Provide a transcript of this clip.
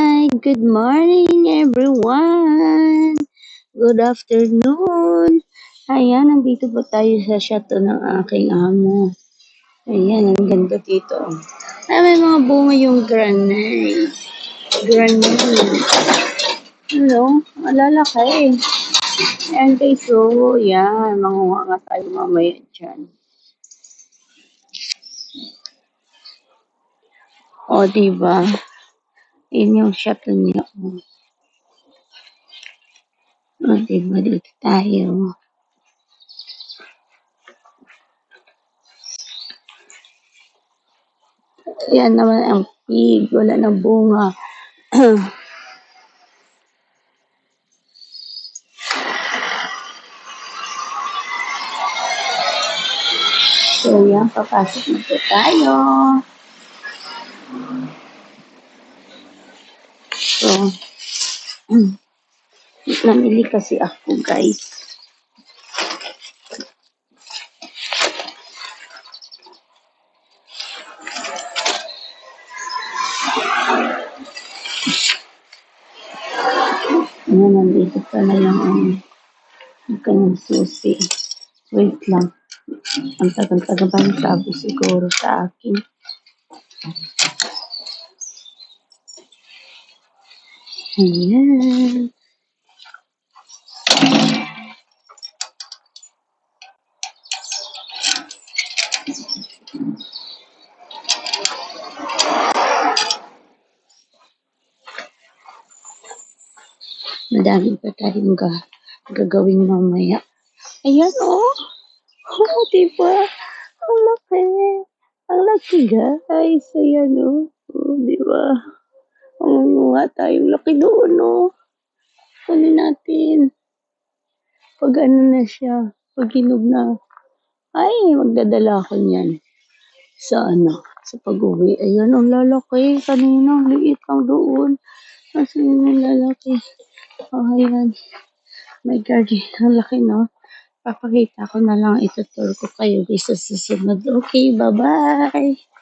Hi, good morning everyone. Good afternoon. Ayan, nandito po tayo sa chateau ng aking amo. Ayan, ang ganda dito. Ay, may mga bunga yung granite. Granite. Ano? Malalaki. Ayan guys, so, yan. Manguha nga tayo mamaya dyan. O, diba? Yun yung chateau niya. O, diba? Dito tayo. Yan naman ang pig. Wala ng bunga. So, yan. Papasok na po tayo. So, namili kasi ako, guys. Ayan, nandito pa na yung kanyang susi. Wait lang. Ang tagal-tagal ba yung sabi siguro sa akin. Ayan. Madami pa tayong gagawin mamaya. Ayan, oh. Oh, diba? Ang laki. Ang laki, guys. Ayan, oh. Oh, diba? Mangunguha tayong laki doon, oh. Kunin natin. Pag ano na siya, pag hinog na, ay, magdadala ako niyan sa sa pag-uwi. Ayan, ang lalaki. Kanina, ang liit lang doon. Kasi yung lalaki. Oh, ayan. My God, ang laki, no? Papakita ko na lang, itutur ko kayo sa susunod. Okay, bye-bye!